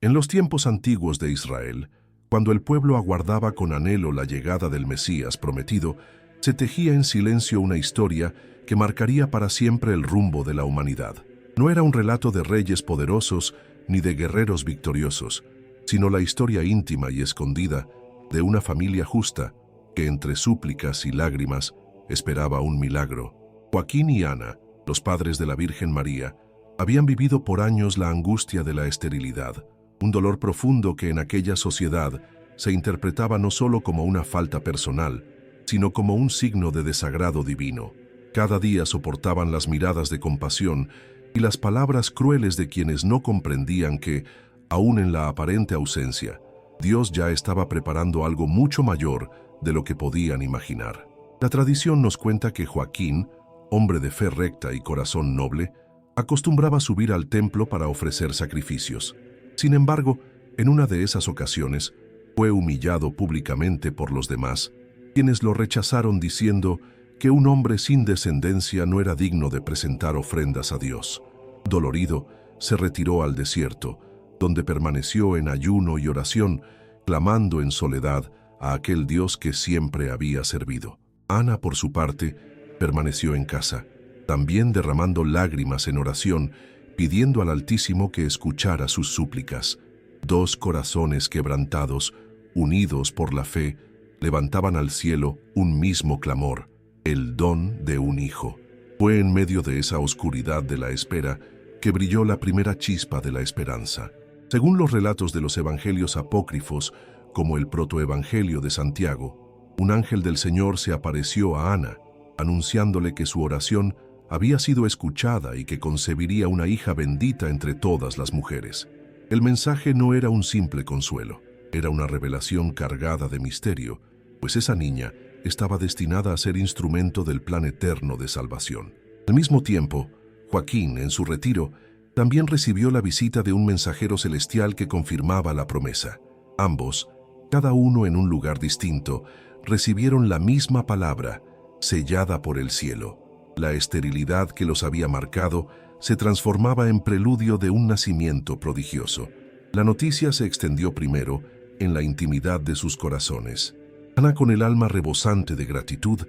En los tiempos antiguos de Israel, cuando el pueblo aguardaba con anhelo la llegada del Mesías prometido, se tejía en silencio una historia que marcaría para siempre el rumbo de la humanidad. No era un relato de reyes poderosos ni de guerreros victoriosos, sino la historia íntima y escondida de una familia justa que entre súplicas y lágrimas esperaba un milagro. Joaquín y Ana, los padres de la Virgen María, habían vivido por años la angustia de la esterilidad, un dolor profundo que en aquella sociedad se interpretaba no solo como una falta personal, sino como un signo de desagrado divino. Cada día soportaban las miradas de compasión y las palabras crueles de quienes no comprendían que, aún en la aparente ausencia, Dios ya estaba preparando algo mucho mayor de lo que podían imaginar. La tradición nos cuenta que Joaquín, hombre de fe recta y corazón noble, acostumbraba subir al templo para ofrecer sacrificios. Sin embargo, en una de esas ocasiones, fue humillado públicamente por los demás, quienes lo rechazaron diciendo que un hombre sin descendencia no era digno de presentar ofrendas a Dios. Dolorido, se retiró al desierto, donde permaneció en ayuno y oración, clamando en soledad a aquel Dios que siempre había servido. Ana, por su parte, permaneció en casa, también derramando lágrimas en oración, pidiendo al Altísimo que escuchara sus súplicas. Dos corazones quebrantados, unidos por la fe, levantaban al cielo un mismo clamor, el don de un hijo. Fue en medio de esa oscuridad de la espera que brilló la primera chispa de la esperanza. Según los relatos de los evangelios apócrifos, como el protoevangelio de Santiago, un ángel del Señor se apareció a Ana, anunciándole que su oración había sido escuchada y que concebiría una hija bendita entre todas las mujeres. El mensaje no era un simple consuelo, era una revelación cargada de misterio, pues esa niña estaba destinada a ser instrumento del plan eterno de salvación. Al mismo tiempo, Joaquín, en su retiro, también recibió la visita de un mensajero celestial que confirmaba la promesa. Ambos, cada uno en un lugar distinto, recibieron la misma palabra, sellada por el cielo. La esterilidad que los había marcado se transformaba en preludio de un nacimiento prodigioso. La noticia se extendió primero en la intimidad de sus corazones. Ana, con el alma rebosante de gratitud,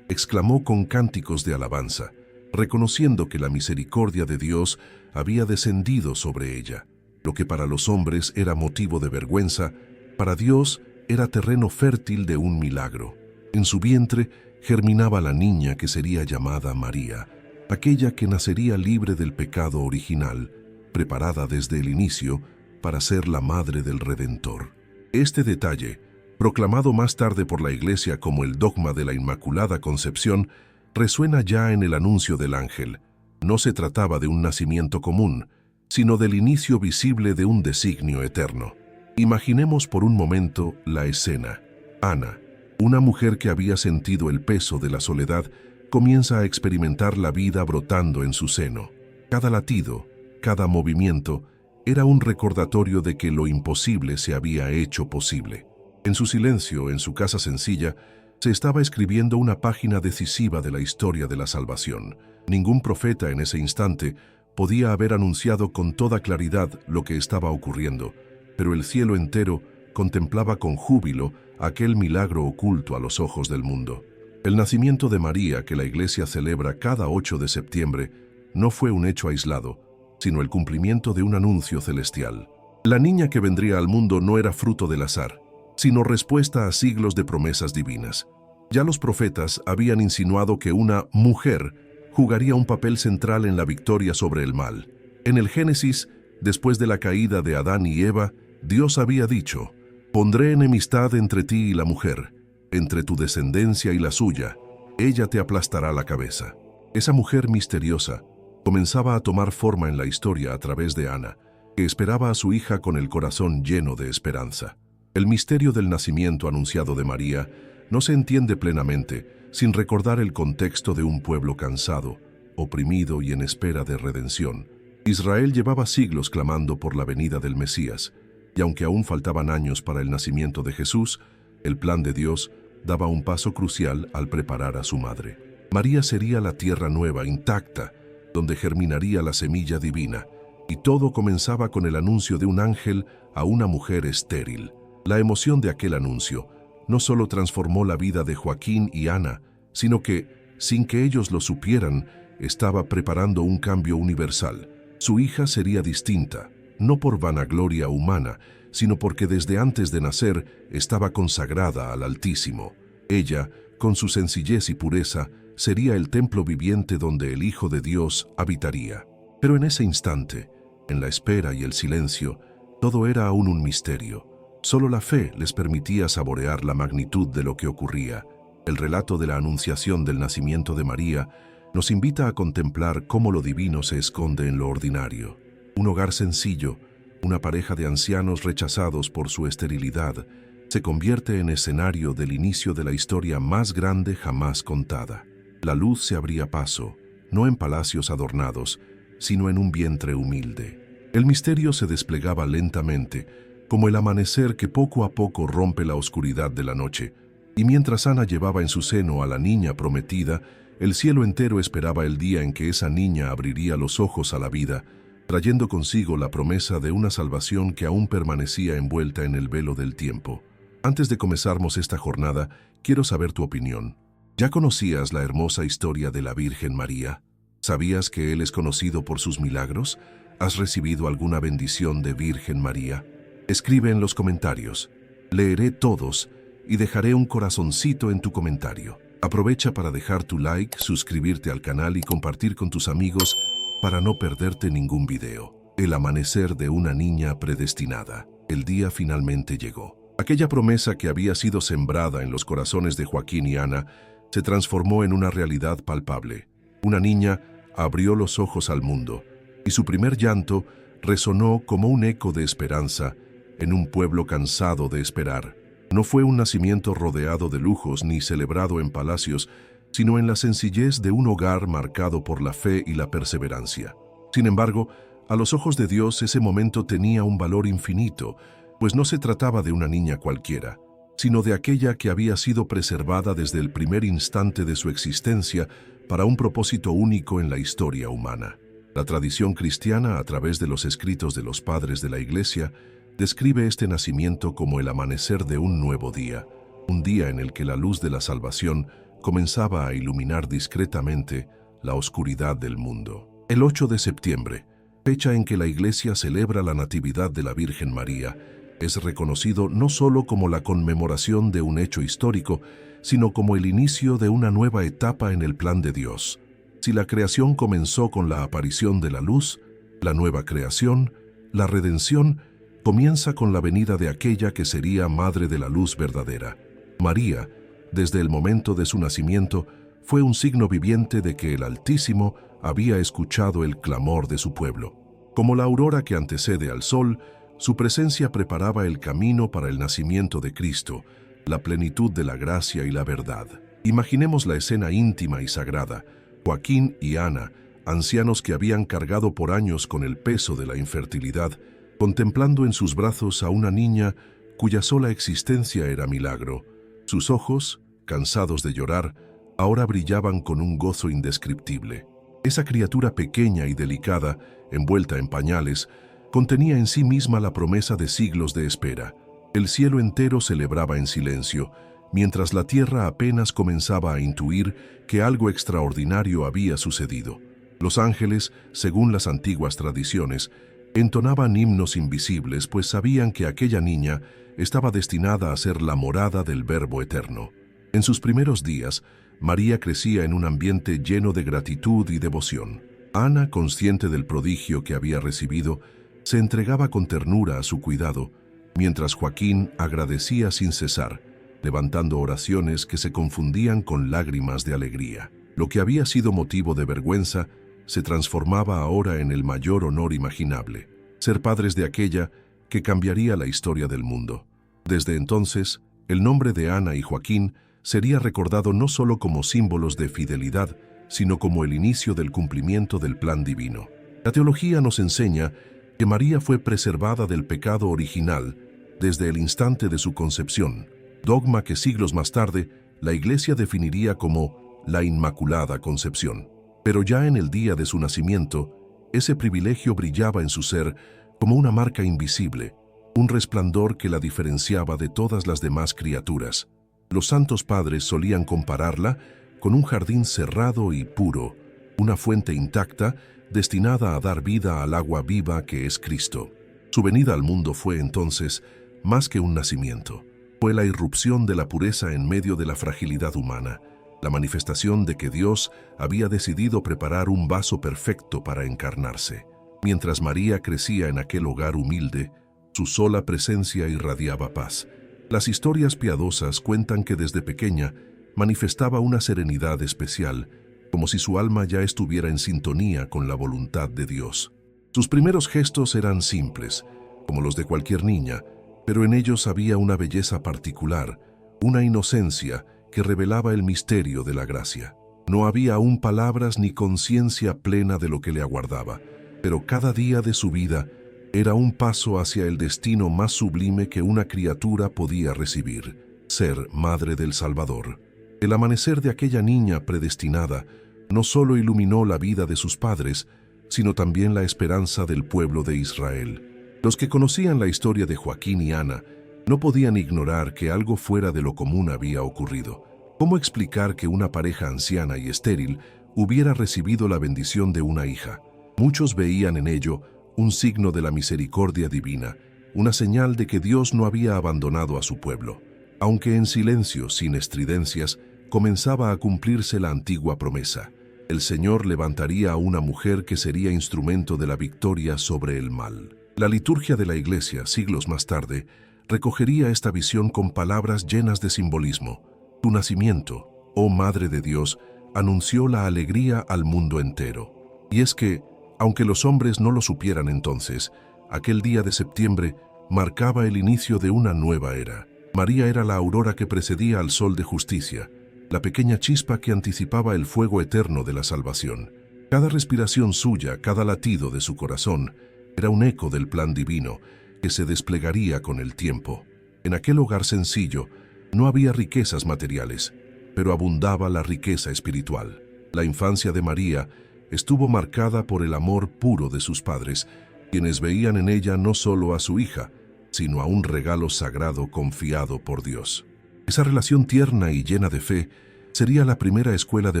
exclamó con cánticos de alabanza, reconociendo que la misericordia de Dios había descendido sobre ella. Lo que para los hombres era motivo de vergüenza, para Dios era terreno fértil de un milagro. En su vientre germinaba la niña que sería llamada María, aquella que nacería libre del pecado original, preparada desde el inicio para ser la madre del Redentor. Este detalle, proclamado más tarde por la Iglesia como el dogma de la Inmaculada Concepción, resuena ya en el anuncio del ángel. No se trataba de un nacimiento común, sino del inicio visible de un designio eterno. Imaginemos por un momento la escena. Ana, una mujer que había sentido el peso de la soledad, comienza a experimentar la vida brotando en su seno. Cada latido, cada movimiento, era un recordatorio de que lo imposible se había hecho posible. En su silencio, en su casa sencilla, se estaba escribiendo una página decisiva de la historia de la salvación. Ningún profeta en ese instante podía haber anunciado con toda claridad lo que estaba ocurriendo, pero el cielo entero contemplaba con júbilo aquel milagro oculto a los ojos del mundo. El nacimiento de María, que la Iglesia celebra cada 8 de septiembre, no fue un hecho aislado, sino el cumplimiento de un anuncio celestial. La niña que vendría al mundo no era fruto del azar, sino respuesta a siglos de promesas divinas. Ya los profetas habían insinuado que una mujer jugaría un papel central en la victoria sobre el mal. En el Génesis, después de la caída de Adán y Eva, Dios había dicho: «Pondré enemistad entre ti y la mujer, entre tu descendencia y la suya, ella te aplastará la cabeza». Esa mujer misteriosa comenzaba a tomar forma en la historia a través de Ana, que esperaba a su hija con el corazón lleno de esperanza. El misterio del nacimiento anunciado de María no se entiende plenamente sin recordar el contexto de un pueblo cansado, oprimido y en espera de redención. Israel llevaba siglos clamando por la venida del Mesías, y aunque aún faltaban años para el nacimiento de Jesús, el plan de Dios daba un paso crucial al preparar a su madre. María sería la tierra nueva, intacta, donde germinaría la semilla divina, Y todo comenzaba con el anuncio de un ángel a una mujer estéril. La emoción de aquel anuncio no solo transformó la vida de Joaquín y Ana, sino que, sin que ellos lo supieran, estaba preparando un cambio universal. Su hija sería distinta, no por vanagloria humana, sino porque desde antes de nacer estaba consagrada al Altísimo. Ella, con su sencillez y pureza, sería el templo viviente donde el Hijo de Dios habitaría. Pero en ese instante, en la espera y el silencio, todo era aún un misterio. Solo la fe les permitía saborear la magnitud de lo que ocurría. El relato de la anunciación del nacimiento de María nos invita a contemplar cómo lo divino se esconde en lo ordinario. Un hogar sencillo, una pareja de ancianos rechazados por su esterilidad, se convierte en escenario del inicio de la historia más grande jamás contada. La luz se abría paso, no en palacios adornados, sino en un vientre humilde. El misterio se desplegaba lentamente, como el amanecer que poco a poco rompe la oscuridad de la noche, y mientras Ana llevaba en su seno a la niña prometida, el cielo entero esperaba el día en que esa niña abriría los ojos a la vida, trayendo consigo la promesa de una salvación que aún permanecía envuelta en el velo del tiempo. Antes de comenzarmos esta jornada, quiero saber tu opinión. ¿Ya conocías la hermosa historia de la Virgen María? ¿Sabías que Él es conocido por sus milagros? ¿Has recibido alguna bendición de Virgen María? Escribe en los comentarios. Leeré todos y dejaré un corazoncito en tu comentario. Aprovecha para dejar tu like, suscribirte al canal y compartir con tus amigos para no perderte ningún video. El amanecer de una niña predestinada. El día finalmente llegó. Aquella promesa que había sido sembrada en los corazones de Joaquín y Ana se transformó en una realidad palpable. Una niña abrió los ojos al mundo y su primer llanto resonó como un eco de esperanza en un pueblo cansado de esperar. No fue un nacimiento rodeado de lujos ni celebrado en palacios, sino en la sencillez de un hogar marcado por la fe y la perseverancia. Sin embargo, a los ojos de Dios ese momento tenía un valor infinito, pues no se trataba de una niña cualquiera, sino de aquella que había sido preservada desde el primer instante de su existencia para un propósito único en la historia humana. La tradición cristiana, a través de los escritos de los padres de la Iglesia, describe este nacimiento como el amanecer de un nuevo día, un día en el que la luz de la salvación comenzaba a iluminar discretamente la oscuridad del mundo. El 8 de septiembre, fecha en que la Iglesia celebra la Natividad de la Virgen María, es reconocido no solo como la conmemoración de un hecho histórico, sino como el inicio de una nueva etapa en el plan de Dios. Si la creación comenzó con la aparición de la luz, la nueva creación, la redención, comienza con la venida de aquella que sería Madre de la Luz verdadera. María, desde el momento de su nacimiento, fue un signo viviente de que el Altísimo había escuchado el clamor de su pueblo. Como la aurora que antecede al sol, su presencia preparaba el camino para el nacimiento de Cristo, la plenitud de la gracia y la verdad. Imaginemos la escena íntima y sagrada. Joaquín y Ana, ancianos que habían cargado por años con el peso de la infertilidad, contemplando en sus brazos a una niña cuya sola existencia era milagro. Sus ojos, cansados de llorar, ahora brillaban con un gozo indescriptible. Esa criatura pequeña y delicada, envuelta en pañales, contenía en sí misma la promesa de siglos de espera. El cielo entero celebraba en silencio, mientras la tierra apenas comenzaba a intuir que algo extraordinario había sucedido. Los ángeles, según las antiguas tradiciones, entonaban himnos invisibles, pues sabían que aquella niña estaba destinada a ser la morada del Verbo eterno. En sus primeros días, María crecía en un ambiente lleno de gratitud y devoción. Ana, consciente del prodigio que había recibido, se entregaba con ternura a su cuidado, mientras Joaquín agradecía sin cesar, levantando oraciones que se confundían con lágrimas de alegría. Lo que había sido motivo de vergüenza se transformaba ahora en el mayor honor imaginable, ser padres de aquella que cambiaría la historia del mundo. Desde entonces, el nombre de Ana y Joaquín sería recordado no solo como símbolos de fidelidad, sino como el inicio del cumplimiento del plan divino. La teología nos enseña que María fue preservada del pecado original desde el instante de su concepción, dogma que siglos más tarde la Iglesia definiría como la Inmaculada Concepción. Pero ya en el día de su nacimiento, Ese privilegio brillaba en su ser como una marca invisible, un resplandor que la diferenciaba de todas las demás criaturas. Los santos padres solían compararla con un jardín cerrado y puro, una fuente intacta destinada a dar vida al agua viva que es Cristo. Su venida al mundo fue entonces más que un nacimiento. Fue la irrupción de la pureza en medio de la fragilidad humana, la manifestación de que Dios había decidido preparar un vaso perfecto para encarnarse. Mientras María crecía en aquel hogar humilde, su sola presencia irradiaba paz. Las historias piadosas cuentan que desde pequeña manifestaba una serenidad especial, como si su alma ya estuviera en sintonía con la voluntad de Dios. Sus primeros gestos eran simples, como los de cualquier niña, pero en ellos había una belleza particular, una inocencia que revelaba el misterio de la gracia. No había aún palabras ni conciencia plena de lo que le aguardaba, pero cada día de su vida era un paso hacia el destino más sublime que una criatura podía recibir: ser madre del Salvador. El amanecer de aquella niña predestinada no solo iluminó la vida de sus padres, sino también la esperanza del pueblo de Israel. Los que conocían la historia de Joaquín y Ana no podían ignorar que algo fuera de lo común había ocurrido. ¿Cómo explicar que una pareja anciana y estéril hubiera recibido la bendición de una hija? Muchos veían en ello un signo de la misericordia divina, una señal de que Dios no había abandonado a su pueblo. Aunque en silencio, sin estridencias, comenzaba a cumplirse la antigua promesa. El Señor levantaría a una mujer que sería instrumento de la victoria sobre el mal. La liturgia de la Iglesia, siglos más tarde, recogería esta visión con palabras llenas de simbolismo. Tu nacimiento, oh Madre de Dios, anunció la alegría al mundo entero. Y es que, aunque los hombres no lo supieran entonces, aquel día de septiembre marcaba el inicio de una nueva era. María era la aurora que precedía al sol de justicia, la pequeña chispa que anticipaba el fuego eterno de la salvación. Cada respiración suya, cada latido de su corazón, era un eco del plan divino que se desplegaría con el tiempo. En aquel hogar sencillo no había riquezas materiales, pero abundaba la riqueza espiritual. La infancia de María estuvo marcada por el amor puro de sus padres, quienes veían en ella no solo a su hija, sino a un regalo sagrado confiado por Dios. Esa relación tierna y llena de fe sería la primera escuela de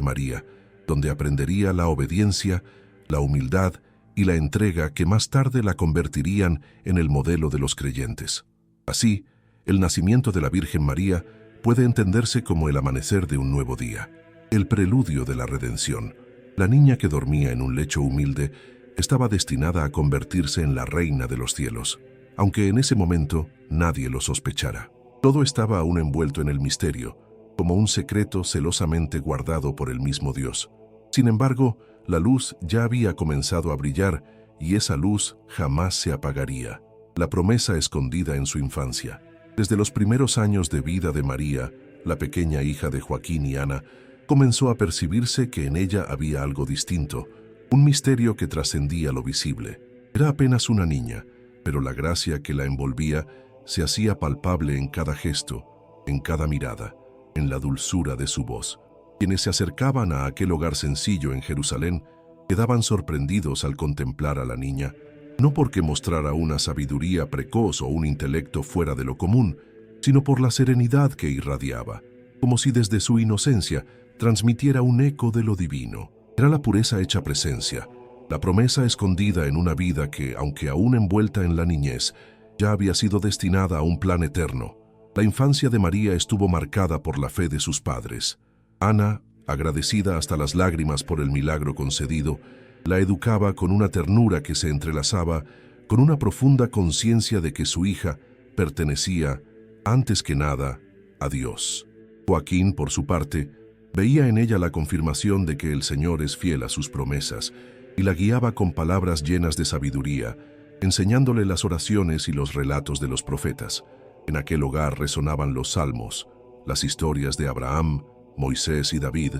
María, donde aprendería la obediencia, la humildad y la entrega que más tarde la convertirían en el modelo de los creyentes. Así, el nacimiento de la Virgen María puede entenderse como el amanecer de un nuevo día, el preludio de la redención. La niña que dormía en un lecho humilde estaba destinada a convertirse en la reina de los cielos, aunque en ese momento nadie lo sospechara. Todo estaba aún envuelto en el misterio, como un secreto celosamente guardado por el mismo Dios. Sin embargo, la luz ya había comenzado a brillar y esa luz jamás se apagaría. La promesa escondida en su infancia. Desde los primeros años de vida de María, la pequeña hija de Joaquín y Ana, comenzó a percibirse que en ella había algo distinto, un misterio que trascendía lo visible. Era apenas una niña, pero la gracia que la envolvía se hacía palpable en cada gesto, en cada mirada, en la dulzura de su voz. Quienes se acercaban a aquel hogar sencillo en Jerusalén quedaban sorprendidos al contemplar a la niña, no porque mostrara una sabiduría precoz o un intelecto fuera de lo común, sino por la serenidad que irradiaba, como si desde su inocencia transmitiera un eco de lo divino. Era la pureza hecha presencia, la promesa escondida en una vida que, aunque aún envuelta en la niñez, ya había sido destinada a un plan eterno. La infancia de María estuvo marcada por la fe de sus padres. Ana, agradecida hasta las lágrimas por el milagro concedido, la educaba con una ternura que se entrelazaba con una profunda conciencia de que su hija pertenecía, antes que nada, a Dios. Joaquín, por su parte, veía en ella la confirmación de que el Señor es fiel a sus promesas y la guiaba con palabras llenas de sabiduría, enseñándole las oraciones y los relatos de los profetas. En aquel hogar resonaban los salmos, las historias de Abraham, Moisés y David,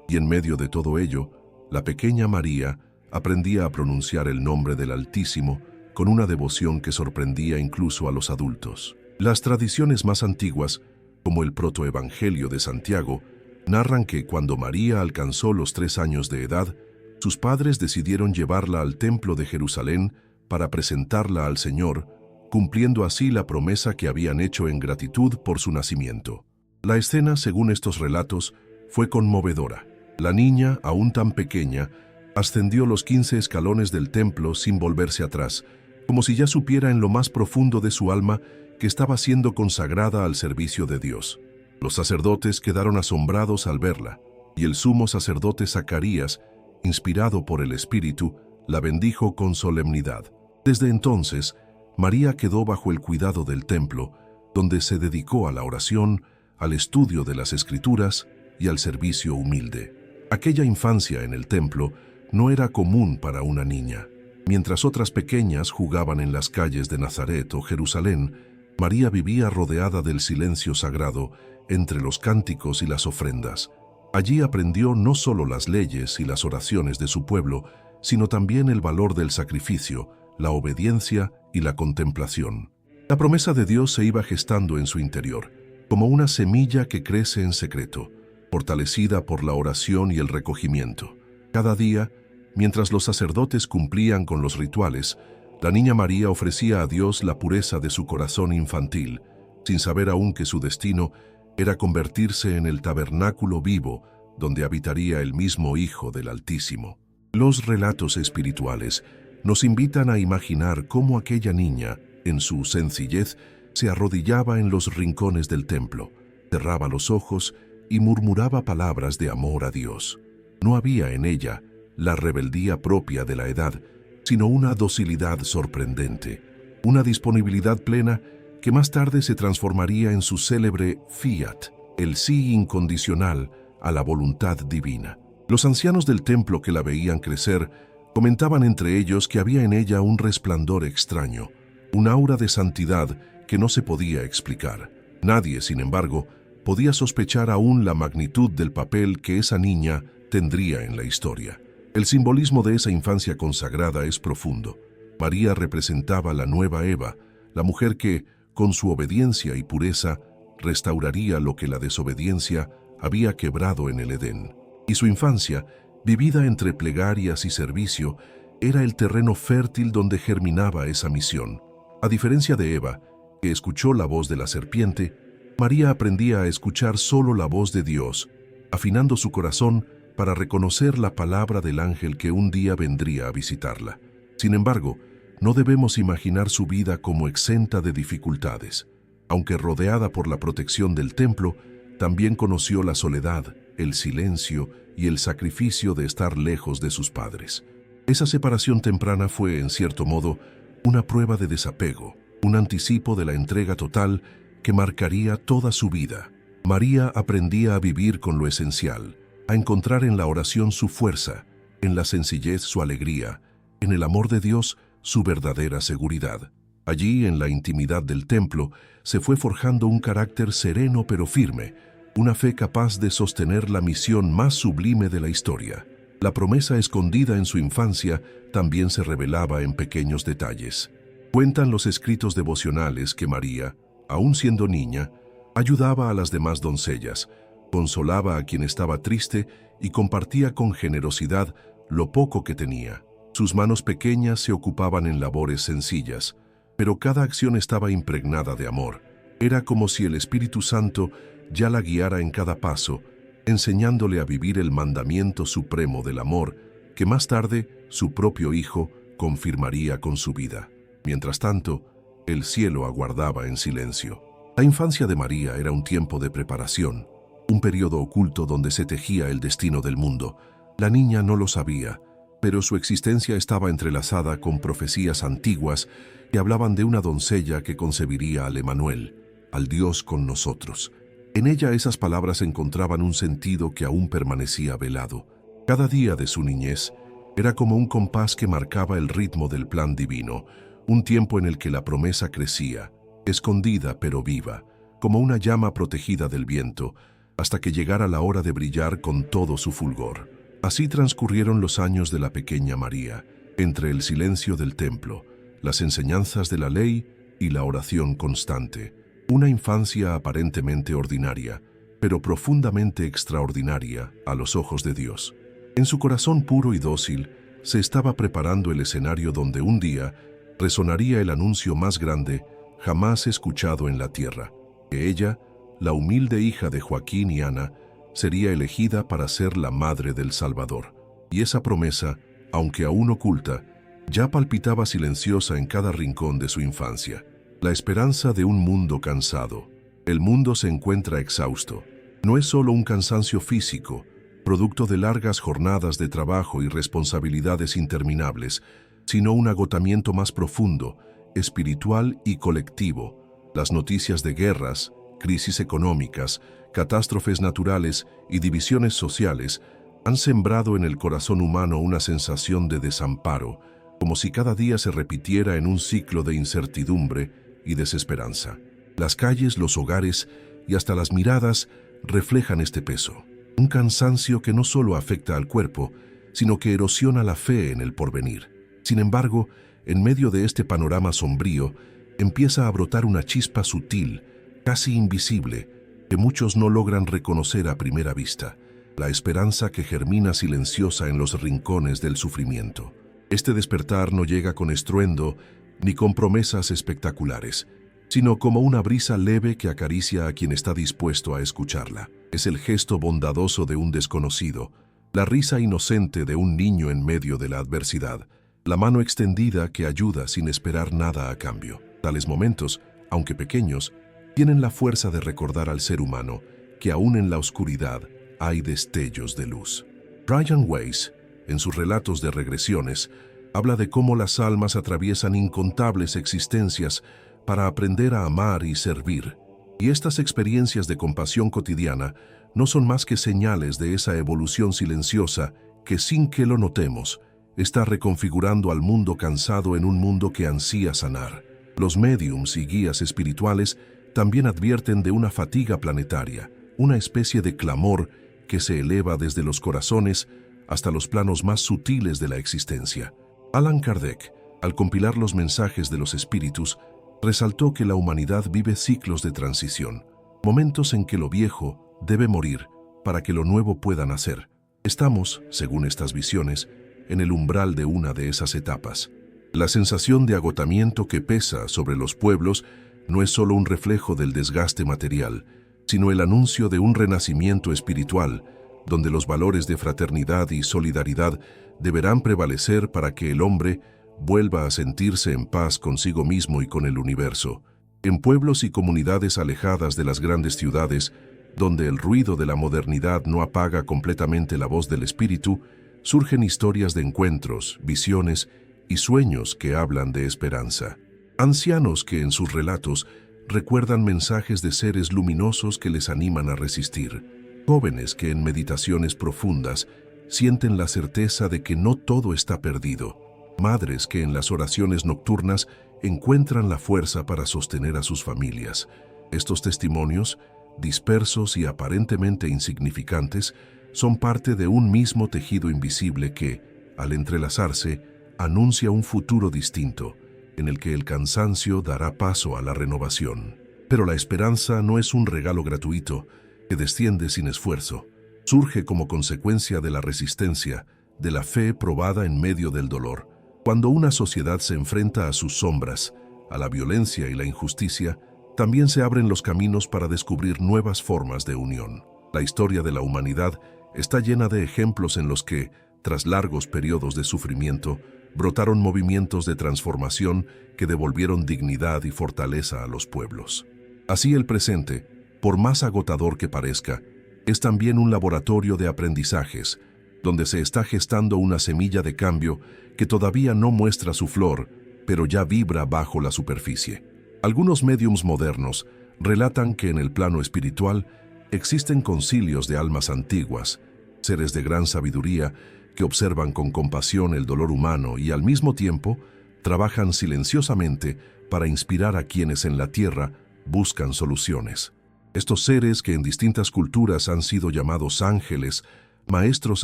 y en medio de todo ello, la pequeña María aprendía a pronunciar el nombre del Altísimo con una devoción que sorprendía incluso a los adultos. Las tradiciones más antiguas, como el protoevangelio de Santiago, narran que cuando María alcanzó los 3 años de edad, Sus padres decidieron llevarla al templo de Jerusalén para presentarla al Señor, cumpliendo así la promesa que habían hecho en gratitud por su nacimiento. La escena, según estos relatos, fue conmovedora. La niña, aún tan pequeña, ascendió los 15 escalones del templo sin volverse atrás, como si ya supiera en lo más profundo de su alma que estaba siendo consagrada al servicio de Dios. Los sacerdotes quedaron asombrados al verla, y el sumo sacerdote Zacarías, inspirado por el Espíritu, la bendijo con solemnidad. Desde entonces, María quedó bajo el cuidado del templo, donde se dedicó a la oración, al estudio de las Escrituras y al servicio humilde. Aquella infancia en el templo no era común para una niña. Mientras otras pequeñas jugaban en las calles de Nazaret o Jerusalén, María vivía rodeada del silencio sagrado entre los cánticos y las ofrendas. Allí aprendió no solo las leyes y las oraciones de su pueblo, sino también el valor del sacrificio, la obediencia y la contemplación. La promesa de Dios se iba gestando en su interior, como una semilla que crece en secreto, fortalecida por la oración y el recogimiento. Cada día, mientras los sacerdotes cumplían con los rituales, la niña María ofrecía a Dios la pureza de su corazón infantil, sin saber aún que su destino era convertirse en el tabernáculo vivo donde habitaría el mismo Hijo del Altísimo. Los relatos espirituales nos invitan a imaginar cómo aquella niña, en su sencillez, se arrodillaba en los rincones del templo, cerraba los ojos y murmuraba palabras de amor a Dios. No había en ella la rebeldía propia de la edad, sino una docilidad sorprendente, una disponibilidad plena que más tarde se transformaría en su célebre fiat, el sí incondicional a la voluntad divina. Los ancianos del templo que la veían crecer comentaban entre ellos que había en ella un resplandor extraño, un aura de santidad que no se podía explicar. Nadie, sin embargo, podía sospechar aún la magnitud del papel que esa niña tendría en la historia. El simbolismo de esa infancia consagrada es profundo. María representaba la nueva Eva, la mujer que, con su obediencia y pureza, restauraría lo que la desobediencia había quebrado en el Edén. Y su infancia, vivida entre plegarias y servicio, era el terreno fértil donde germinaba esa misión. A diferencia de Eva, que escuchó la voz de la serpiente, María aprendía a escuchar solo la voz de Dios, afinando su corazón para reconocer la palabra del ángel que un día vendría a visitarla. Sin embargo, no debemos imaginar su vida como exenta de dificultades. Aunque rodeada por la protección del templo, también conoció la soledad, el silencio y el sacrificio de estar lejos de sus padres. Esa separación temprana fue, en cierto modo, una prueba de desapego, un anticipo de la entrega total que marcaría toda su vida. María aprendía a vivir con lo esencial, a encontrar en la oración su fuerza, en la sencillez su alegría, en el amor de Dios su verdadera seguridad. Allí, en la intimidad del templo, se fue forjando un carácter sereno pero firme, una fe capaz de sostener la misión más sublime de la historia. La promesa escondida en su infancia también se revelaba en pequeños detalles. Cuentan los escritos devocionales que María, aún siendo niña, ayudaba a las demás doncellas, consolaba a quien estaba triste y compartía con generosidad lo poco que tenía. Sus manos pequeñas se ocupaban en labores sencillas, pero cada acción estaba impregnada de amor. Era como si el Espíritu Santo ya la guiara en cada paso, enseñándole a vivir el mandamiento supremo del amor, que más tarde su propio Hijo confirmaría con su vida. Mientras tanto, el cielo aguardaba en silencio. La infancia de María era un tiempo de preparación, un periodo oculto donde se tejía el destino del mundo. La niña no lo sabía, pero su existencia estaba entrelazada con profecías antiguas que hablaban de una doncella que concebiría al Emanuel, al Dios con nosotros. En ella esas palabras encontraban un sentido que aún permanecía velado. Cada día de su niñez era como un compás que marcaba el ritmo del plan divino, un tiempo en el que la promesa crecía, escondida pero viva, como una llama protegida del viento, hasta que llegara la hora de brillar con todo su fulgor. Así transcurrieron los años de la pequeña María, entre el silencio del templo, las enseñanzas de la ley y la oración constante. Una infancia aparentemente ordinaria, pero profundamente extraordinaria a los ojos de Dios. En su corazón puro y dócil, se estaba preparando el escenario donde un día resonaría el anuncio más grande jamás escuchado en la tierra, que ella, la humilde hija de Joaquín y Ana, sería elegida para ser la madre del Salvador. Y esa promesa, aunque aún oculta, ya palpitaba silenciosa en cada rincón de su infancia. La esperanza de un mundo cansado. El mundo se encuentra exhausto. No es solo un cansancio físico, producto de largas jornadas de trabajo y responsabilidades interminables, sino un agotamiento más profundo, espiritual y colectivo. Las noticias de guerras, crisis económicas, catástrofes naturales y divisiones sociales han sembrado en el corazón humano una sensación de desamparo, como si cada día se repitiera en un ciclo de incertidumbre y desesperanza. Las calles, los hogares y hasta las miradas reflejan este peso. Un cansancio que no solo afecta al cuerpo, sino que erosiona la fe en el porvenir. Sin embargo, en medio de este panorama sombrío, empieza a brotar una chispa sutil, casi invisible, que muchos no logran reconocer a primera vista. La esperanza que germina silenciosa en los rincones del sufrimiento. Este despertar no llega con estruendo ni con promesas espectaculares, sino como una brisa leve que acaricia a quien está dispuesto a escucharla. Es el gesto bondadoso de un desconocido, la risa inocente de un niño en medio de la adversidad, la mano extendida que ayuda sin esperar nada a cambio. Tales momentos, aunque pequeños, tienen la fuerza de recordar al ser humano que aún en la oscuridad hay destellos de luz. Brian Weiss, en sus relatos de regresiones, habla de cómo las almas atraviesan incontables existencias para aprender a amar y servir. Y estas experiencias de compasión cotidiana no son más que señales de esa evolución silenciosa que, sin que lo notemos, está reconfigurando al mundo cansado en un mundo que ansía sanar. Los médiums y guías espirituales también advierten de una fatiga planetaria, una especie de clamor que se eleva desde los corazones hasta los planos más sutiles de la existencia. Allan Kardec, al compilar los mensajes de los espíritus, resaltó que la humanidad vive ciclos de transición, momentos en que lo viejo debe morir para que lo nuevo pueda nacer. Estamos, según estas visiones, en el umbral de una de esas etapas. La sensación de agotamiento que pesa sobre los pueblos no es solo un reflejo del desgaste material, sino el anuncio de un renacimiento espiritual, donde los valores de fraternidad y solidaridad deberán prevalecer para que el hombre vuelva a sentirse en paz consigo mismo y con el universo. En pueblos y comunidades alejadas de las grandes ciudades, donde el ruido de la modernidad no apaga completamente la voz del espíritu, surgen historias de encuentros, visiones y sueños que hablan de esperanza. Ancianos que en sus relatos recuerdan mensajes de seres luminosos que les animan a resistir. Jóvenes que en meditaciones profundas sienten la certeza de que no todo está perdido. Madres que en las oraciones nocturnas encuentran la fuerza para sostener a sus familias. Estos testimonios, dispersos y aparentemente insignificantes, son parte de un mismo tejido invisible que, al entrelazarse, anuncia un futuro distinto, en el que el cansancio dará paso a la renovación. Pero la esperanza no es un regalo gratuito que desciende sin esfuerzo. Surge como consecuencia de la resistencia, de la fe probada en medio del dolor. Cuando una sociedad se enfrenta a sus sombras, a la violencia y la injusticia, también se abren los caminos para descubrir nuevas formas de unión. La historia de la humanidad está llena de ejemplos en los que, tras largos periodos de sufrimiento, brotaron movimientos de transformación que devolvieron dignidad y fortaleza a los pueblos. Así el presente, por más agotador que parezca, es también un laboratorio de aprendizajes, donde se está gestando una semilla de cambio que todavía no muestra su flor, pero ya vibra bajo la superficie. Algunos médiums modernos relatan que en el plano espiritual existen concilios de almas antiguas, seres de gran sabiduría que observan con compasión el dolor humano y al mismo tiempo trabajan silenciosamente para inspirar a quienes en la tierra buscan soluciones. Estos seres que en distintas culturas han sido llamados ángeles, maestros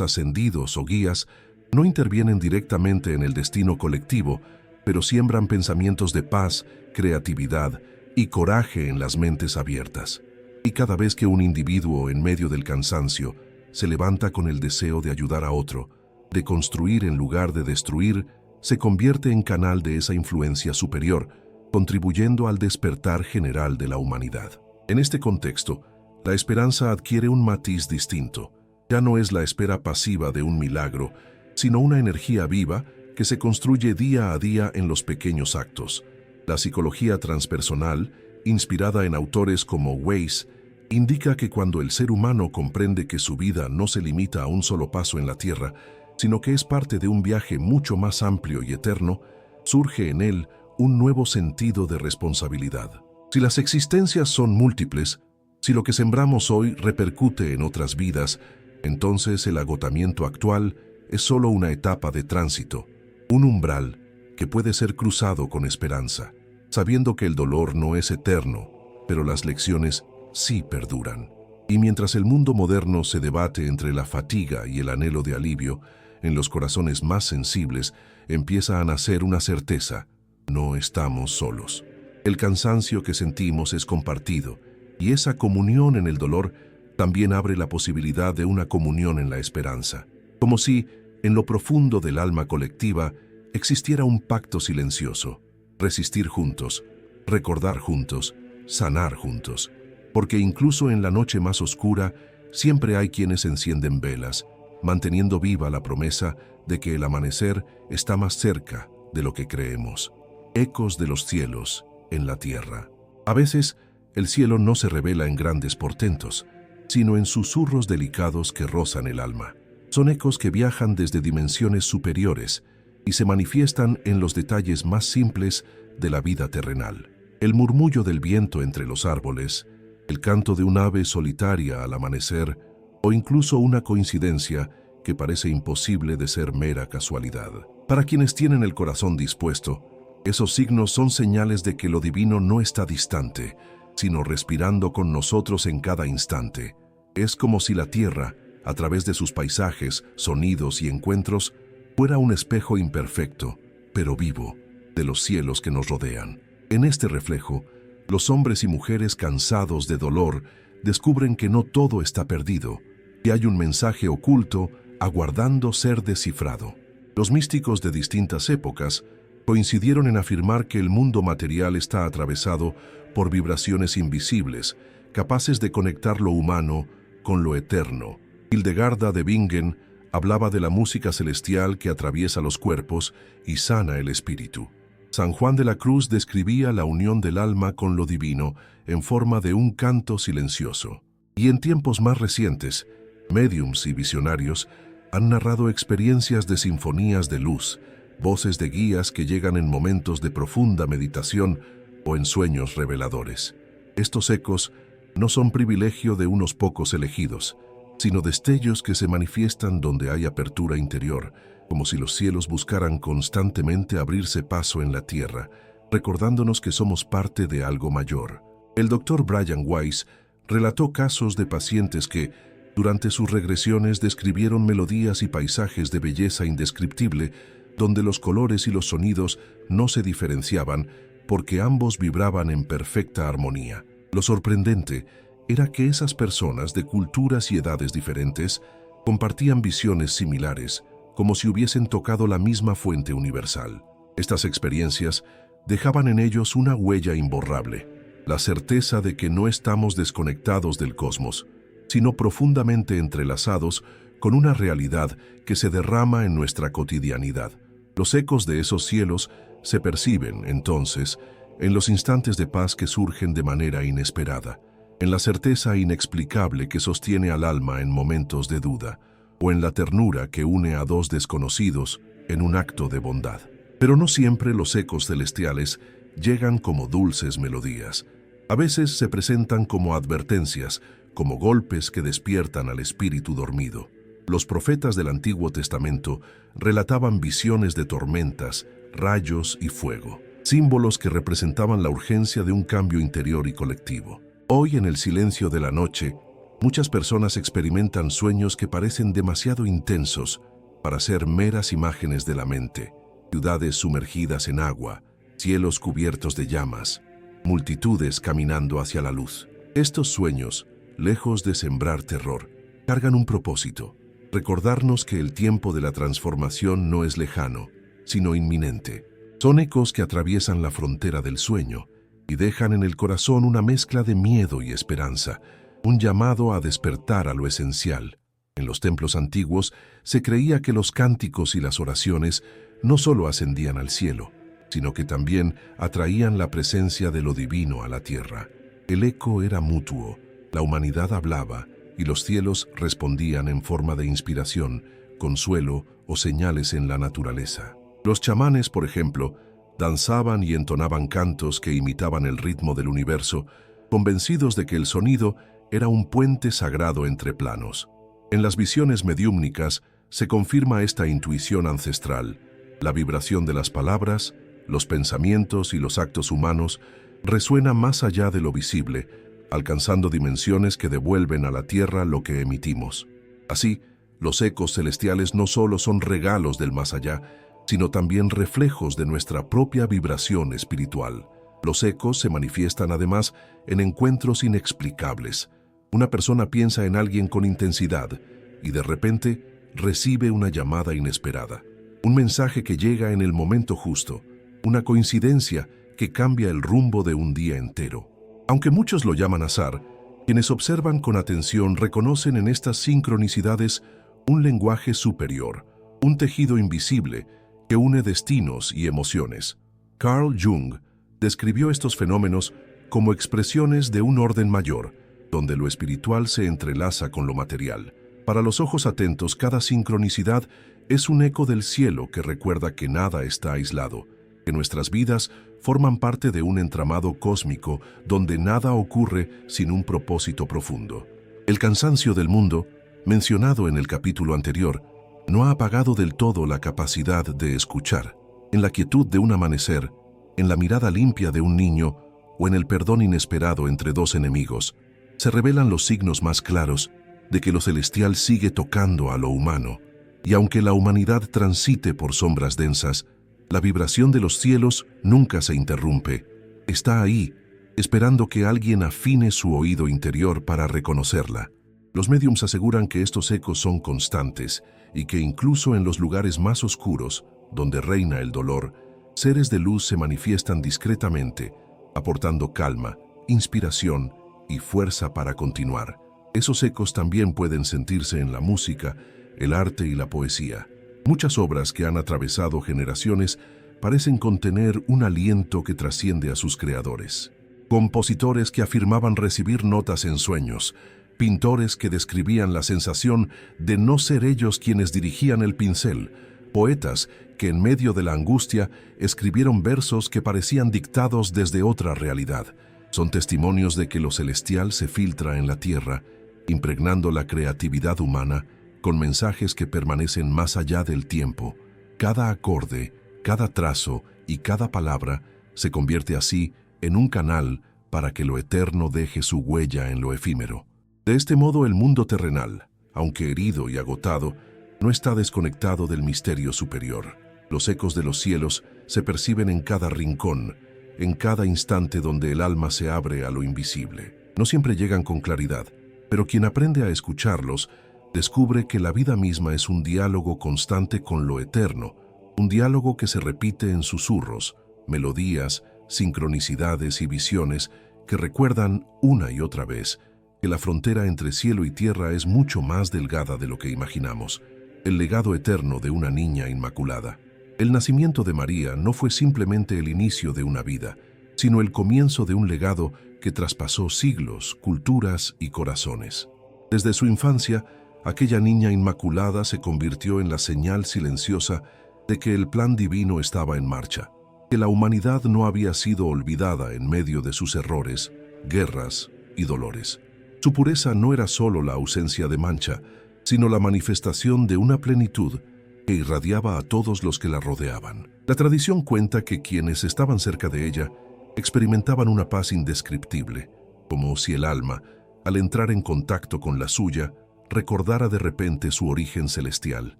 ascendidos o guías, no intervienen directamente en el destino colectivo, pero siembran pensamientos de paz, creatividad y coraje en las mentes abiertas. Y cada vez que un individuo en medio del cansancio se levanta con el deseo de ayudar a otro, de construir en lugar de destruir, se convierte en canal de esa influencia superior, contribuyendo al despertar general de la humanidad. En este contexto, la esperanza adquiere un matiz distinto. Ya no es la espera pasiva de un milagro, sino una energía viva que se construye día a día en los pequeños actos. La psicología transpersonal, inspirada en autores como Weiss, indica que cuando el ser humano comprende que su vida no se limita a un solo paso en la Tierra, sino que es parte de un viaje mucho más amplio y eterno, surge en él un nuevo sentido de responsabilidad. Si las existencias son múltiples, si lo que sembramos hoy repercute en otras vidas, entonces el agotamiento actual es solo una etapa de tránsito, un umbral que puede ser cruzado con esperanza, sabiendo que el dolor no es eterno, pero las lecciones sí perduran. Y mientras el mundo moderno se debate entre la fatiga y el anhelo de alivio, en los corazones más sensibles empieza a nacer una certeza: no estamos solos. El cansancio que sentimos es compartido, y esa comunión en el dolor también abre la posibilidad de una comunión en la esperanza. Como si, en lo profundo del alma colectiva, existiera un pacto silencioso: resistir juntos, recordar juntos, sanar juntos. Porque incluso en la noche más oscura, siempre hay quienes encienden velas, manteniendo viva la promesa de que el amanecer está más cerca de lo que creemos. Ecos de los cielos en la tierra. A veces, el cielo no se revela en grandes portentos, sino en susurros delicados que rozan el alma. Son ecos que viajan desde dimensiones superiores y se manifiestan en los detalles más simples de la vida terrenal. El murmullo del viento entre los árboles, el canto de un ave solitaria al amanecer, o incluso una coincidencia que parece imposible de ser mera casualidad. Para quienes tienen el corazón dispuesto, esos signos son señales de que lo divino no está distante, sino respirando con nosotros en cada instante. Es como si la tierra, a través de sus paisajes, sonidos y encuentros, fuera un espejo imperfecto, pero vivo, de los cielos que nos rodean. En este reflejo, los hombres y mujeres cansados de dolor descubren que no todo está perdido, que hay un mensaje oculto aguardando ser descifrado. Los místicos de distintas épocas coincidieron en afirmar que el mundo material está atravesado por vibraciones invisibles, capaces de conectar lo humano con lo eterno. Hildegarda de Bingen hablaba de la música celestial que atraviesa los cuerpos y sana el espíritu. San Juan de la Cruz describía la unión del alma con lo divino en forma de un canto silencioso. Y en tiempos más recientes, médiums y visionarios han narrado experiencias de sinfonías de luz, voces de guías que llegan en momentos de profunda meditación o en sueños reveladores. Estos ecos no son privilegio de unos pocos elegidos, sino destellos que se manifiestan donde hay apertura interior, como si los cielos buscaran constantemente abrirse paso en la tierra, recordándonos que somos parte de algo mayor. El doctor Brian Weiss relató casos de pacientes que, durante sus regresiones, describieron melodías y paisajes de belleza indescriptible, donde los colores y los sonidos no se diferenciaban porque ambos vibraban en perfecta armonía. Lo sorprendente era que esas personas de culturas y edades diferentes compartían visiones similares, como si hubiesen tocado la misma fuente universal. Estas experiencias dejaban en ellos una huella imborrable, la certeza de que no estamos desconectados del cosmos, sino profundamente entrelazados con una realidad que se derrama en nuestra cotidianidad. Los ecos de esos cielos se perciben, entonces, en los instantes de paz que surgen de manera inesperada, en la certeza inexplicable que sostiene al alma en momentos de duda, o en la ternura que une a dos desconocidos en un acto de bondad. Pero no siempre los ecos celestiales llegan como dulces melodías. A veces se presentan como advertencias, como golpes que despiertan al espíritu dormido. Los profetas del Antiguo Testamento relataban visiones de tormentas, rayos y fuego, símbolos que representaban la urgencia de un cambio interior y colectivo. Hoy, en el silencio de la noche, muchas personas experimentan sueños que parecen demasiado intensos para ser meras imágenes de la mente. Ciudades sumergidas en agua, cielos cubiertos de llamas, multitudes caminando hacia la luz. Estos sueños, lejos de sembrar terror, cargan un propósito: recordarnos que el tiempo de la transformación no es lejano, sino inminente. Son ecos que atraviesan la frontera del sueño y dejan en el corazón una mezcla de miedo y esperanza, un llamado a despertar a lo esencial. En los templos antiguos se creía que los cánticos y las oraciones no solo ascendían al cielo, sino que también atraían la presencia de lo divino a la tierra. El eco era mutuo, la humanidad hablaba y los cielos respondían en forma de inspiración, consuelo o señales en la naturaleza. Los chamanes, por ejemplo, danzaban y entonaban cantos que imitaban el ritmo del universo, convencidos de que el sonido era un puente sagrado entre planos. En las visiones mediúmnicas se confirma esta intuición ancestral. La vibración de las palabras, los pensamientos y los actos humanos resuena más allá de lo visible, alcanzando dimensiones que devuelven a la tierra lo que emitimos. Así, los ecos celestiales no solo son regalos del más allá, sino también reflejos de nuestra propia vibración espiritual. Los ecos se manifiestan además en encuentros inexplicables. Una persona piensa en alguien con intensidad y de repente recibe una llamada inesperada. Un mensaje que llega en el momento justo, una coincidencia que cambia el rumbo de un día entero. Aunque muchos lo llaman azar, quienes observan con atención reconocen en estas sincronicidades un lenguaje superior, un tejido invisible que une destinos y emociones. Carl Jung describió estos fenómenos como expresiones de un orden mayor, donde lo espiritual se entrelaza con lo material. Para los ojos atentos, cada sincronicidad es un eco del cielo que recuerda que nada está aislado, que nuestras vidas forman parte de un entramado cósmico donde nada ocurre sin un propósito profundo. El cansancio del mundo, mencionado en el capítulo anterior, no ha apagado del todo la capacidad de escuchar. En la quietud de un amanecer, en la mirada limpia de un niño o en el perdón inesperado entre dos enemigos, se revelan los signos más claros de que lo celestial sigue tocando a lo humano. Y aunque la humanidad transite por sombras densas, la vibración de los cielos nunca se interrumpe. Está ahí, esperando que alguien afine su oído interior para reconocerla. Los médiums aseguran que estos ecos son constantes y que incluso en los lugares más oscuros, donde reina el dolor, seres de luz se manifiestan discretamente, aportando calma, inspiración y fuerza para continuar. Esos ecos también pueden sentirse en la música, el arte y la poesía. Muchas obras que han atravesado generaciones parecen contener un aliento que trasciende a sus creadores. Compositores que afirmaban recibir notas en sueños, pintores que describían la sensación de no ser ellos quienes dirigían el pincel, poetas que en medio de la angustia escribieron versos que parecían dictados desde otra realidad. Son testimonios de que lo celestial se filtra en la tierra, impregnando la creatividad humana con mensajes que permanecen más allá del tiempo. Cada acorde, cada trazo y cada palabra se convierte así en un canal para que lo eterno deje su huella en lo efímero. De este modo, el mundo terrenal, aunque herido y agotado, no está desconectado del misterio superior. Los ecos de los cielos se perciben en cada rincón, en cada instante donde el alma se abre a lo invisible. No siempre llegan con claridad, pero quien aprende a escucharlos descubre que la vida misma es un diálogo constante con lo eterno, un diálogo que se repite en susurros, melodías, sincronicidades y visiones que recuerdan una y otra vez que la frontera entre cielo y tierra es mucho más delgada de lo que imaginamos. El legado eterno de una niña inmaculada. El nacimiento de María no fue simplemente el inicio de una vida, sino el comienzo de un legado que traspasó siglos, culturas y corazones. Desde su infancia, aquella niña inmaculada se convirtió en la señal silenciosa de que el plan divino estaba en marcha, que la humanidad no había sido olvidada en medio de sus errores, guerras y dolores. Su pureza no era solo la ausencia de mancha, sino la manifestación de una plenitud que irradiaba a todos los que la rodeaban. La tradición cuenta que quienes estaban cerca de ella experimentaban una paz indescriptible, como si el alma, al entrar en contacto con la suya, recordara de repente su origen celestial.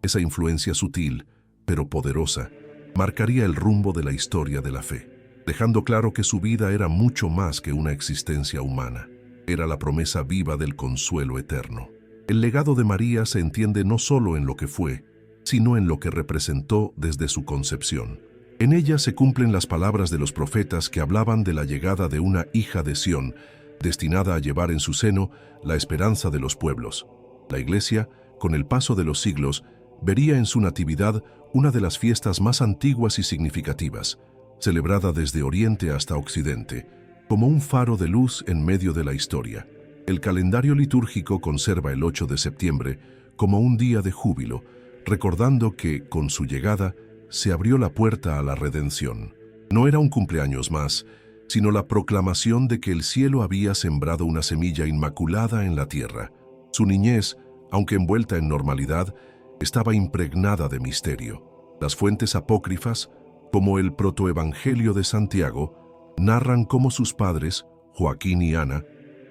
Esa influencia sutil, pero poderosa, marcaría el rumbo de la historia de la fe, dejando claro que su vida era mucho más que una existencia humana. Era la promesa viva del consuelo eterno. El legado de María se entiende no solo en lo que fue, sino en lo que representó desde su concepción. En ella se cumplen las palabras de los profetas que hablaban de la llegada de una hija de Sión, destinada a llevar en su seno la esperanza de los pueblos. La Iglesia, con el paso de los siglos, vería en su natividad una de las fiestas más antiguas y significativas, celebrada desde Oriente hasta Occidente, como un faro de luz en medio de la historia. El calendario litúrgico conserva el 8 de septiembre como un día de júbilo, recordando que, con su llegada, se abrió la puerta a la redención. No era un cumpleaños más, sino la proclamación de que el cielo había sembrado una semilla inmaculada en la tierra. Su niñez, aunque envuelta en normalidad, estaba impregnada de misterio. Las fuentes apócrifas, como el protoevangelio de Santiago, narran cómo sus padres, Joaquín y Ana,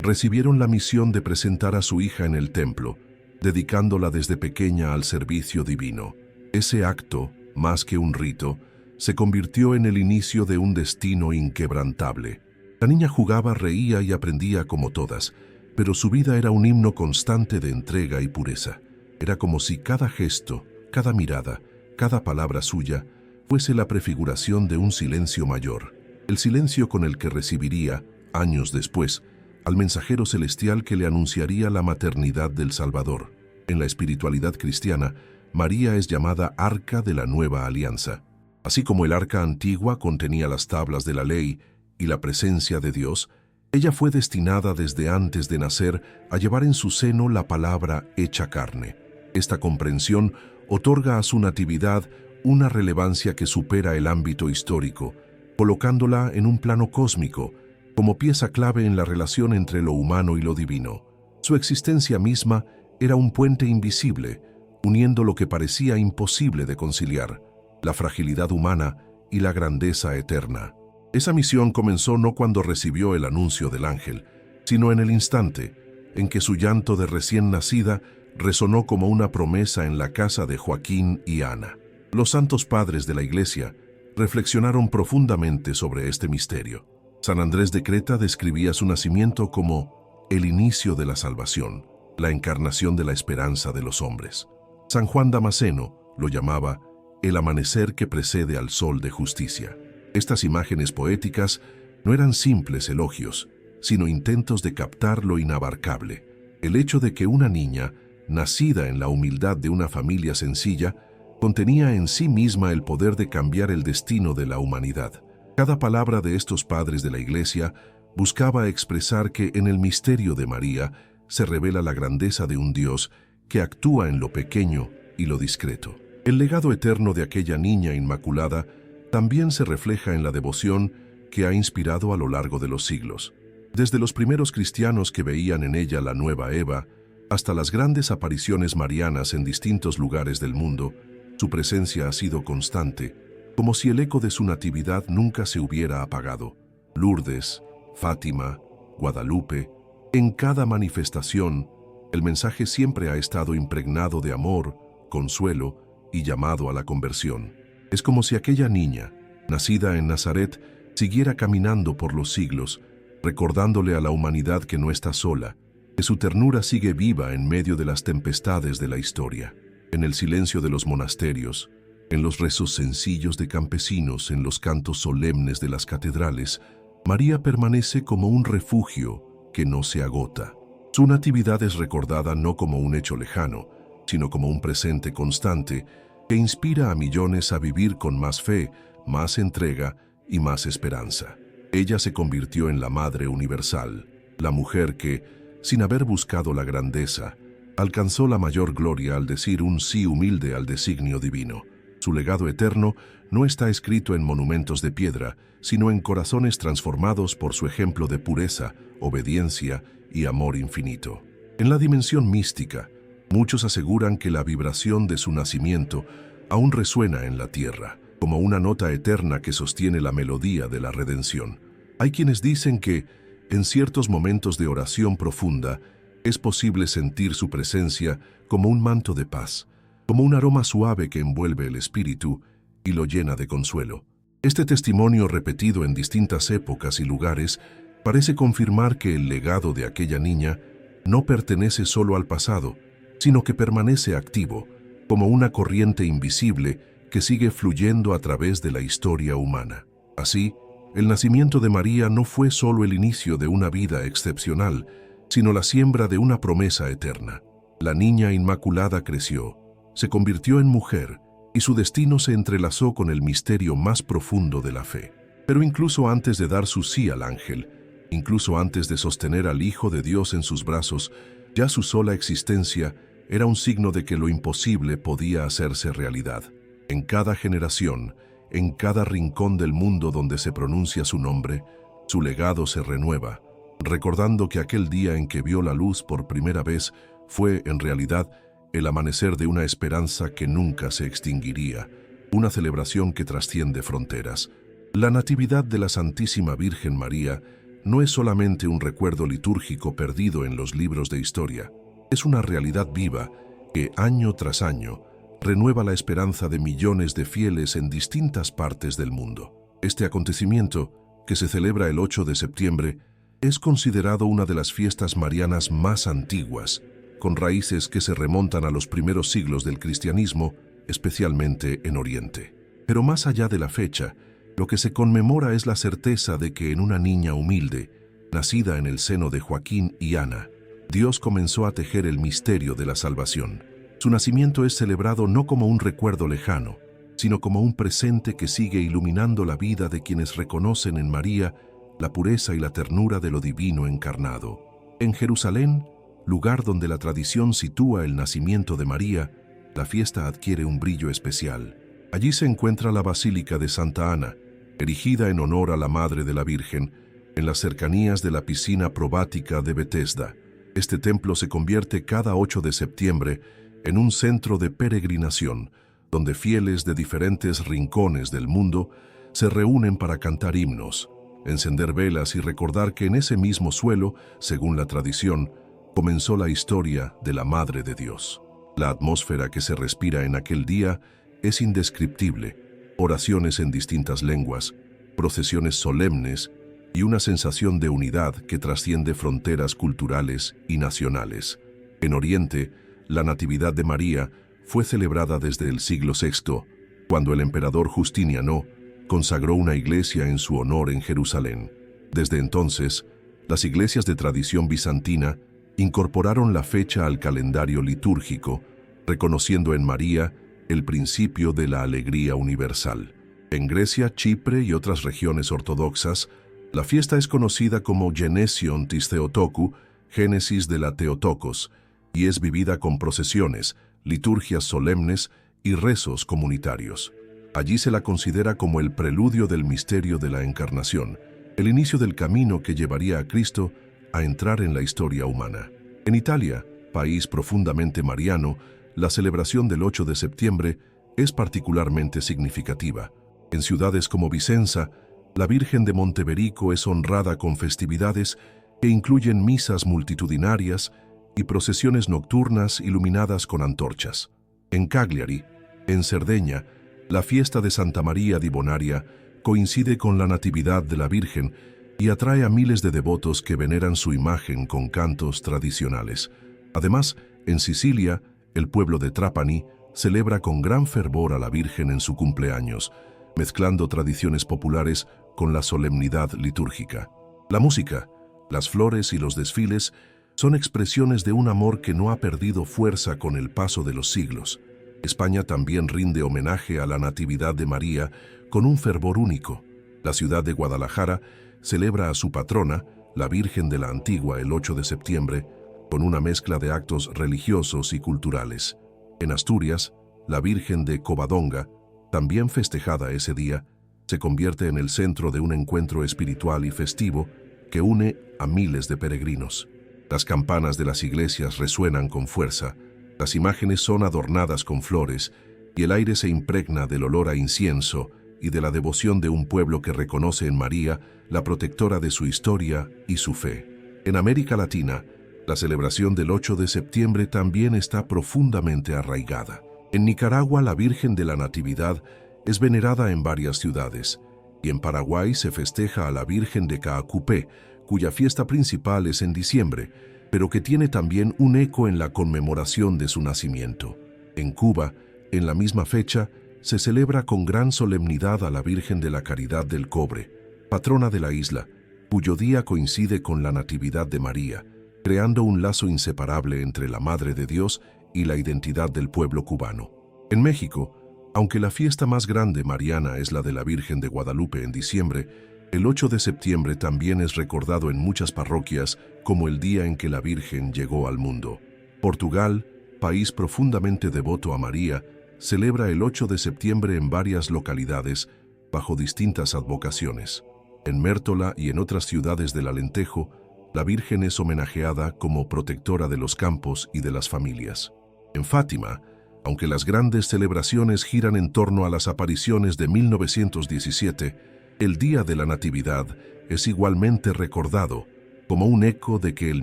recibieron la misión de presentar a su hija en el templo, dedicándola desde pequeña al servicio divino. Ese acto, más que un rito, se convirtió en el inicio de un destino inquebrantable. La niña jugaba, reía y aprendía como todas, pero su vida era un himno constante de entrega y pureza. Era como si cada gesto, cada mirada, cada palabra suya fuese la prefiguración de un silencio mayor, el silencio con el que recibiría, años después, al mensajero celestial que le anunciaría la maternidad del Salvador. En la espiritualidad cristiana, María es llamada Arca de la Nueva Alianza. Así como el arca antigua contenía las tablas de la ley y la presencia de Dios, ella fue destinada desde antes de nacer a llevar en su seno la palabra hecha carne. Esta comprensión otorga a su natividad una relevancia que supera el ámbito histórico, colocándola en un plano cósmico, como pieza clave en la relación entre lo humano y lo divino. Su existencia misma era un puente invisible, uniendo lo que parecía imposible de conciliar, la fragilidad humana y la grandeza eterna. Esa misión comenzó no cuando recibió el anuncio del ángel, sino en el instante en que su llanto de recién nacida resonó como una promesa en la casa de Joaquín y Ana. Los santos padres de la Iglesia reflexionaron profundamente sobre este misterio. San Andrés de Creta describía su nacimiento como el inicio de la salvación, la encarnación de la esperanza de los hombres. San Juan Damasceno lo llamaba el amanecer que precede al sol de justicia. Estas imágenes poéticas no eran simples elogios, sino intentos de captar lo inabarcable, el hecho de que una niña, nacida en la humildad de una familia sencilla, contenía en sí misma el poder de cambiar el destino de la humanidad. Cada palabra de estos padres de la Iglesia buscaba expresar que en el misterio de María se revela la grandeza de un Dios que actúa en lo pequeño y lo discreto. El legado eterno de aquella niña inmaculada también se refleja en la devoción que ha inspirado a lo largo de los siglos. Desde los primeros cristianos que veían en ella la nueva Eva, hasta las grandes apariciones marianas en distintos lugares del mundo, su presencia ha sido constante, como si el eco de su natividad nunca se hubiera apagado. Lourdes, Fátima, Guadalupe, en cada manifestación, el mensaje siempre ha estado impregnado de amor, consuelo y llamado a la conversión. Es como si aquella niña, nacida en Nazaret, siguiera caminando por los siglos, recordándole a la humanidad que no está sola, que su ternura sigue viva en medio de las tempestades de la historia. En el silencio de los monasterios, en los rezos sencillos de campesinos, en los cantos solemnes de las catedrales, María permanece como un refugio que no se agota. Su natividad es recordada no como un hecho lejano, sino como un presente constante que inspira a millones a vivir con más fe, más entrega y más esperanza. Ella se convirtió en la Madre Universal, la mujer que, sin haber buscado la grandeza, alcanzó la mayor gloria al decir un sí humilde al designio divino. Su legado eterno no está escrito en monumentos de piedra, sino en corazones transformados por su ejemplo de pureza, obediencia y amor infinito. En la dimensión mística, muchos aseguran que la vibración de su nacimiento aún resuena en la tierra, como una nota eterna que sostiene la melodía de la redención. Hay quienes dicen que, en ciertos momentos de oración profunda, es posible sentir su presencia como un manto de paz, como un aroma suave que envuelve el espíritu y lo llena de consuelo. Este testimonio, repetido en distintas épocas y lugares, parece confirmar que el legado de aquella niña no pertenece solo al pasado, sino que permanece activo, como una corriente invisible que sigue fluyendo a través de la historia humana. Así, el nacimiento de María no fue solo el inicio de una vida excepcional, sino la siembra de una promesa eterna. La niña inmaculada creció, se convirtió en mujer, y su destino se entrelazó con el misterio más profundo de la fe. Pero incluso antes de dar su sí al ángel, incluso antes de sostener al Hijo de Dios en sus brazos, ya su sola existencia era un signo de que lo imposible podía hacerse realidad. En cada generación, en cada rincón del mundo donde se pronuncia su nombre, su legado se renueva, recordando que aquel día en que vio la luz por primera vez fue, en realidad, el amanecer de una esperanza que nunca se extinguiría, una celebración que trasciende fronteras. La Natividad de la Santísima Virgen María no es solamente un recuerdo litúrgico perdido en los libros de historia, es una realidad viva que, año tras año, renueva la esperanza de millones de fieles en distintas partes del mundo. Este acontecimiento, que se celebra el 8 de septiembre, es considerado una de las fiestas marianas más antiguas, con raíces que se remontan a los primeros siglos del cristianismo, especialmente en Oriente. Pero más allá de la fecha, lo que se conmemora es la certeza de que en una niña humilde, nacida en el seno de Joaquín y Ana, Dios comenzó a tejer el misterio de la salvación. Su nacimiento es celebrado no como un recuerdo lejano, sino como un presente que sigue iluminando la vida de quienes reconocen en María la pureza y la ternura de lo divino encarnado. En Jerusalén, lugar donde la tradición sitúa el nacimiento de María, la fiesta adquiere un brillo especial. Allí se encuentra la Basílica de Santa Ana, erigida en honor a la Madre de la Virgen, en las cercanías de la piscina probática de Betesda. Este templo se convierte cada 8 de septiembre en un centro de peregrinación, donde fieles de diferentes rincones del mundo se reúnen para cantar himnos, encender velas y recordar que en ese mismo suelo, según la tradición, comenzó la historia de la Madre de Dios. La atmósfera que se respira en aquel día es indescriptible: oraciones en distintas lenguas, procesiones solemnes y una sensación de unidad que trasciende fronteras culturales y nacionales. En Oriente, la Natividad de María fue celebrada desde el siglo VI, cuando el emperador Justiniano consagró una iglesia en su honor en Jerusalén. Desde entonces, las iglesias de tradición bizantina incorporaron la fecha al calendario litúrgico, reconociendo en María el principio de la alegría universal. En Grecia, Chipre y otras regiones ortodoxas, la fiesta es conocida como Genesion tis Theotokou, Génesis de la Theotokos, y es vivida con procesiones, liturgias solemnes y rezos comunitarios. Allí se la considera como el preludio del misterio de la Encarnación, el inicio del camino que llevaría a Cristo a entrar en la historia humana. En Italia, país profundamente mariano, la celebración del 8 de septiembre es particularmente significativa. En ciudades como Vicenza, la Virgen de Monteverico es honrada con festividades que incluyen misas multitudinarias y procesiones nocturnas iluminadas con antorchas. En Cagliari, en Cerdeña, la fiesta de Santa María di Bonaria coincide con la Natividad de la Virgen y atrae a miles de devotos que veneran su imagen con cantos tradicionales. Además, en Sicilia, el pueblo de Trapani celebra con gran fervor a la Virgen en su cumpleaños, mezclando tradiciones populares con la solemnidad litúrgica. La música, las flores y los desfiles son expresiones de un amor que no ha perdido fuerza con el paso de los siglos. España también rinde homenaje a la Natividad de María con un fervor único. La ciudad de Guadalajara celebra a su patrona, la Virgen de la Antigua, el 8 de septiembre, con una mezcla de actos religiosos y culturales. En Asturias, la Virgen de Covadonga, también festejada ese día, se convierte en el centro de un encuentro espiritual y festivo que une a miles de peregrinos. Las campanas de las iglesias resuenan con fuerza, las imágenes son adornadas con flores y el aire se impregna del olor a incienso y de la devoción de un pueblo que reconoce en María la protectora de su historia y su fe. En América Latina, la celebración del 8 de septiembre también está profundamente arraigada. En Nicaragua, la Virgen de la Natividad es venerada en varias ciudades, y en Paraguay se festeja a la Virgen de Caacupé, cuya fiesta principal es en diciembre, pero que tiene también un eco en la conmemoración de su nacimiento. En Cuba, en la misma fecha, se celebra con gran solemnidad a la Virgen de la Caridad del Cobre, patrona de la isla, cuyo día coincide con la Natividad de María, creando un lazo inseparable entre la Madre de Dios y la identidad del pueblo cubano. En México, aunque la fiesta más grande mariana es la de la Virgen de Guadalupe en diciembre, el 8 de septiembre también es recordado en muchas parroquias como el día en que la Virgen llegó al mundo. Portugal, país profundamente devoto a María, celebra el 8 de septiembre en varias localidades bajo distintas advocaciones. En Mértola y en otras ciudades del Alentejo, la Virgen es homenajeada como protectora de los campos y de las familias. En Fátima, aunque las grandes celebraciones giran en torno a las apariciones de 1917, el Día de la Natividad es igualmente recordado como un eco de que el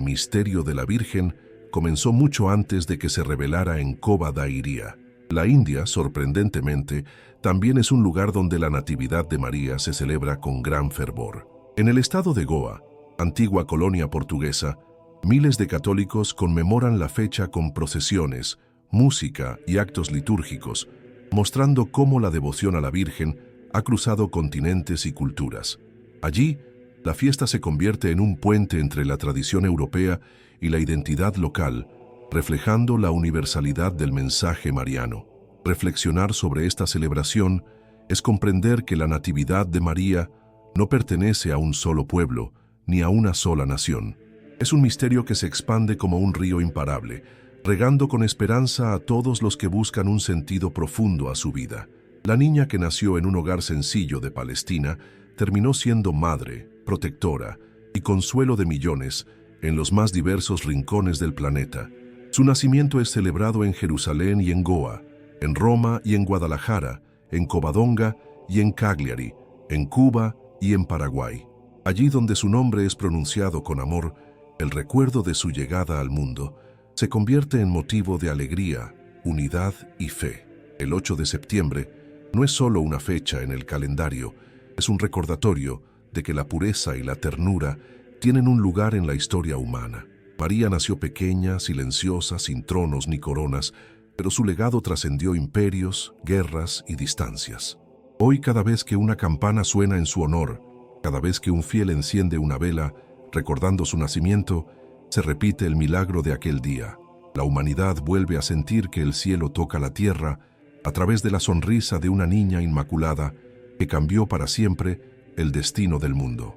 misterio de la Virgen comenzó mucho antes de que se revelara en Cova da Iria. La India, sorprendentemente, también es un lugar donde la Natividad de María se celebra con gran fervor. En el estado de Goa, antigua colonia portuguesa, miles de católicos conmemoran la fecha con procesiones, música y actos litúrgicos, mostrando cómo la devoción a la Virgen ha cruzado continentes y culturas. Allí, la fiesta se convierte en un puente entre la tradición europea y la identidad local, reflejando la universalidad del mensaje mariano. Reflexionar sobre esta celebración es comprender que la Natividad de María no pertenece a un solo pueblo, ni a una sola nación. Es un misterio que se expande como un río imparable, regando con esperanza a todos los que buscan un sentido profundo a su vida. La niña que nació en un hogar sencillo de Palestina terminó siendo madre, protectora y consuelo de millones en los más diversos rincones del planeta. Su nacimiento es celebrado en Jerusalén y en Goa, en Roma y en Guadalajara, en Covadonga y en Cagliari, en Cuba y en Paraguay. Allí donde su nombre es pronunciado con amor, el recuerdo de su llegada al mundo se convierte en motivo de alegría, unidad y fe. El 8 de septiembre no es solo una fecha en el calendario, es un recordatorio de que la pureza y la ternura tienen un lugar en la historia humana. María nació pequeña, silenciosa, sin tronos ni coronas, pero su legado trascendió imperios, guerras y distancias. Hoy, cada vez que una campana suena en su honor, cada vez que un fiel enciende una vela, recordando su nacimiento, se repite el milagro de aquel día. La humanidad vuelve a sentir que el cielo toca la tierra a través de la sonrisa de una niña inmaculada que cambió para siempre el destino del mundo.